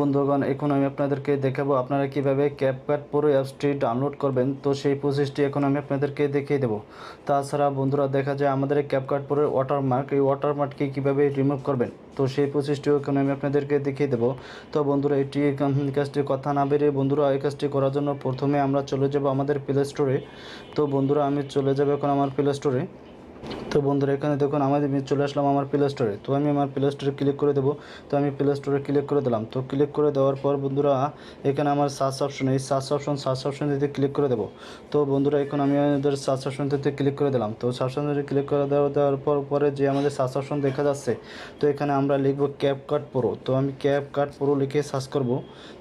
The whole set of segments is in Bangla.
বন্ধুগণ, এখন আমি আপনাদেরকে দেখাবো আপনারা কিভাবে ক্যাপকাট প্রো অ্যাপসটি ডাউনলোড করবেন। তো সেই প্রসেসটি এখন আমি আপনাদেরকে দেখিয়ে দেবো। তাছাড়া বন্ধুরা, দেখা যায় আমাদের ক্যাপকাট প্রোর ওয়াটারমার্ক, এই ওয়াটারমার্ককে কীভাবে রিমুভ করবেন, তো সেই প্রসেসটিও এখন আমি আপনাদেরকে দেখিয়ে দেবো। তো বন্ধুরা, কাজটির কথা না বেরিয়ে বন্ধুরা, এই কাজটি করার জন্য প্রথমে আমরা চলে যাব আমাদের প্লে স্টোরে। তো বন্ধুরা, আমি চলে যাব এখন আমার প্লে স্টোরে। তো বন্ধুরা, এখানে দেখুন আমি চলে আসলাম আমার প্লে স্টোরে। তো আমি আমার প্লে স্টোরে ক্লিক করে দেবো। তো আমি প্লে স্টোরে ক্লিক করে দিলাম। তো ক্লিক করে দেওয়ার পর বন্ধুরা, এখানে আমার সার্চ অপশন, এই সার্চ অপশন দিতে ক্লিক করে দেবো। তো বন্ধুরা, এখন আমি আমাদের সার্চ অপশনটিতে ক্লিক করে দিলাম। তো সার্চ অপশনটি ক্লিক করে দেওয়ার পরে যে আমাদের সার্চ অপশন দেখা যাচ্ছে, তো এখানে আমরা লিখবো ক্যাপকাট প্রো। তো আমি ক্যাপকাট প্রো লিখে সার্চ করব।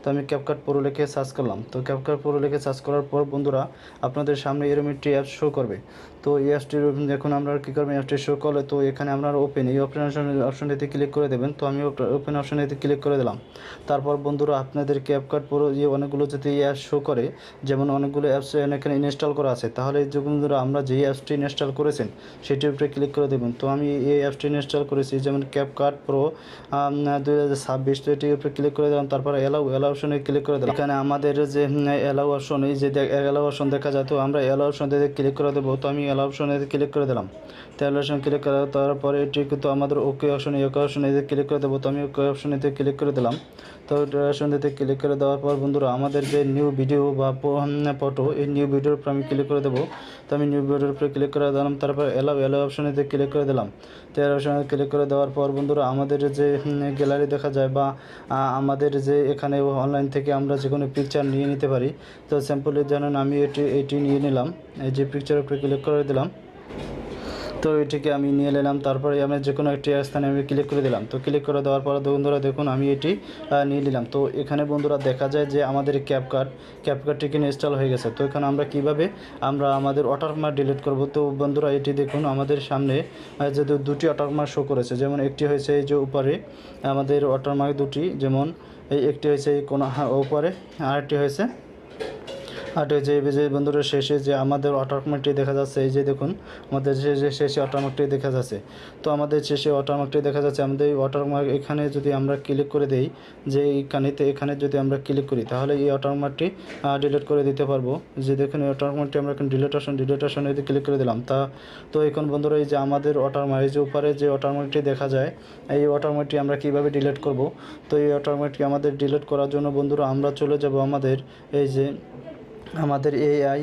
তো আমি ক্যাপকাট প্রো লিখে সার্চ করলাম। তো ক্যাপকাট প্রো লিখে সার্চ করার পর বন্ধুরা, আপনাদের সামনে এরকম একটি অ্যাপস শো করবে। তো এই অ্যাপসটির এখন আমরা কী করবেন, অ্যাপসটি শো করলে তো এখানে আপনারা ওপেন, এই অপশনটিতে ক্লিক করে দেবেন। তো আমি ওপেন অপশনটিতে ক্লিক করে দিলাম। তারপর বন্ধুরা, আপনাদের ক্যাপকাট প্রো যে অনেকগুলো যদি অ্যাপস শো করে, যেমন অনেকগুলো অ্যাপস এখানে ইনস্টল করা আছে, তাহলে যে বন্ধুরা আমরা যেই অ্যাপসটি ইনস্টল করেছেন সেটির উপরে ক্লিক করে দেবেন। তো আমি এই অ্যাপসটি ইনস্টল করেছি, যেমন ক্যাপকাট প্রো 2026। তো এটির উপরে ক্লিক করে দিলাম। তারপর অ্যালাউ অপশনে ক্লিক করে দিলাম। এখানে আমাদের যে অ্যালাউ অপশন, এই যে অ্যালাউ অপশন দেখা যায়, তো আমরা অ্যালাউ অপশনটিতে ক্লিক করে দেবো। তো আমি অ্যালাউ অপশনে ক্লিক করে দিলাম। তো অ্যালাউ অপশন ক্লিক করার তারপরে এটি কিন্তু আমাদের ওকে অপশনে ক্লিক করে দেবো। তো আমি ওকে অপশনেতে ক্লিক করে দিলাম। তো অপশনটিতে ক্লিক করে দেওয়ার পর বন্ধুরা, আমাদের যে নিউ ভিডিও বা ফটো, এই নিউ ভিডিওর উপর আমি ক্লিক করে দেবো। তো আমি নিউ ভিডিওর উপরে ক্লিক করে দিলাম। তারপর অ্যালাউ অপশনেতে ক্লিক করে দিলাম। তো অ্যালাউ অপশনে ক্লিক করে দেওয়ার পর বন্ধুরা, আমাদের যে গ্যালারি দেখা যায় বা আমাদের যে এখানে অনলাইন থেকে আমরা যে কোনো পিকচার নিয়ে নিতে পারি। তো স্যাম্পলের জন্য আমি এটি নিয়ে নিলাম। এই যে পিকচারের উপরে ক্লিক করে দিলাম। তো এটিকে আমি নিয়ে নিলাম। তারপরে আমি যে কোনো একটি স্থানে আমি ক্লিক করে দিলাম। তো ক্লিক করে দেওয়ার পর বন্ধুরা দেখুন, আমি এটি নিয়ে নিলাম। তো এখানে বন্ধুরা দেখা যায় যে আমাদের ক্যাপকাটটি কিন্তু ইনস্টল হয়ে গেছে। তো এখানে আমরা কিভাবে আমাদের ওয়াটারমার্ক ডিলিট করব। তো বন্ধুরা, এটি দেখুন আমাদের সামনে যে দুটি ওয়াটারমার্ক শো করেছে, যেমন একটি হয়েছে এই যে উপরে আমাদের ওয়াটারমার্ক দুটি, যেমন এই একটি হয়েছে এই কোণ উপরে, আরেকটি হয়েছে যে বন্ধুরা শেষে যে আমাদের ওয়াটারমার্কটি দেখা যাচ্ছে, এই যে দেখুন আমাদের শেষে ওয়াটারমার্কটি দেখা যাচ্ছে। তো আমাদের শেষে ওয়াটারমার্কটি দেখা যাচ্ছে। আমাদের এই ওয়াটারমার্ক এখানে যদি আমরা ক্লিক করে দেই, যে এখানে যদি আমরা ক্লিক করি, তাহলে এই ওয়াটারমার্কটি ডিলিট করে দিতে পারবো। যে দেখুন এই ওয়াটারমার্কটি আমরা এখন ডিলিট অপশন যদি ক্লিক করে দিলাম, তো এখন বন্ধুরা, এই যে আমাদের ওয়াটারমার্ক, এই যে উপরে যে ওয়াটারমার্কটি দেখা যায়, এই ওয়াটারমার্কটি আমরা কীভাবে ডিলিট করব। তো এই ওয়াটারমার্কটি আমাদের ডিলিট করার জন্য বন্ধুরা, আমরা চলে যাব আমাদের এই যে আমাদের এআই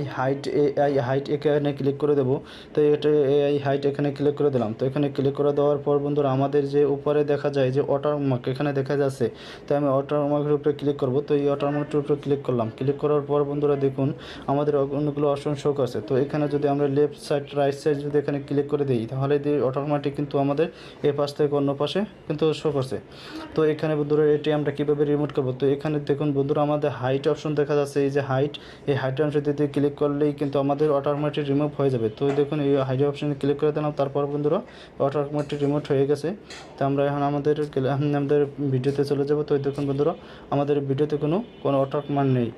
হাইট এখানে ক্লিক করে দেবো। তো এটা এআই হাইট এখানে ক্লিক করে দিলাম। তো এখানে ক্লিক করে দেওয়ার পর বন্ধুরা, আমাদের যে উপরে দেখা যায় যে ওয়াটারমার্ক এখানে দেখা যাচ্ছে, তো আমি ওয়াটারমার্কের উপরে ক্লিক করব। তো এই ওয়াটারমার্কটির উপরে ক্লিক করলাম। ক্লিক করার পর বন্ধুরা দেখুন, আমাদের অনেকগুলো অপশন শো করছে। তো এখানে যদি আমরা লেফট সাইড রাইট সাইড যদি এখানে ক্লিক করে দিই, তাহলে ওয়াটারমার্কটি কিন্তু আমাদের এ পাশ থেকে অন্য পাশে কিন্তু শো করছে। তো এখানে বন্ধুরা, এটি আমরা কীভাবে রিমুভ করবো। তো এখানে দেখুন বন্ধুরা, আমাদের হাইট অপশন দেখা যাচ্ছে, এই যে এই হাইট অপশনটিতে ক্লিক করলেই কিন্তু আমাদের ওয়াটারমার্কটি রিমুভ হয়ে যাবে। তো দেখুন এই হাইট অপশনে ক্লিক করে দিলাম। তারপর বন্ধুরা, ওয়াটারমার্কটি রিমুভ হয়ে গেছে। তো আমরা এখন আমাদের ভিডিওতে চলে যাব। তো দেখুন বন্ধুরা, আমাদের ভিডিওতে কোনো ওয়াটারমার্ক নেই।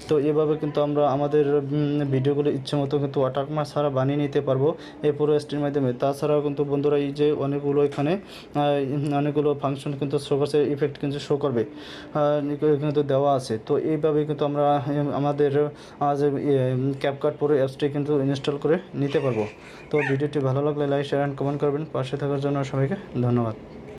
তো এভাবে কিন্তু আমরা আমাদের ভিডিওগুলো ইচ্ছে মতো কিন্তু ওয়াটারমার্ক ছাড়া বানিয়ে নিতে পারবো এই পুরো অ্যাপসটির মাধ্যমে। তাছাড়াও কিন্তু বন্ধুরা, এই যে অনেকগুলো ফাংশন কিন্তু শো করছে, ইফেক্ট কিন্তু শো করবে কিন্তু দেওয়া আছে। তো এইভাবে কিন্তু আমরা আমাদের ক্যাপকাট প্রো অ্যাপসটি কিন্তু ইনস্টল করে নিতে পারবো। তো ভিডিওটি ভালো লাগলে লাইক, শেয়ার অ্যান্ড কমেন্ট করবেন। পাশে থাকার জন্য সবাইকে ধন্যবাদ।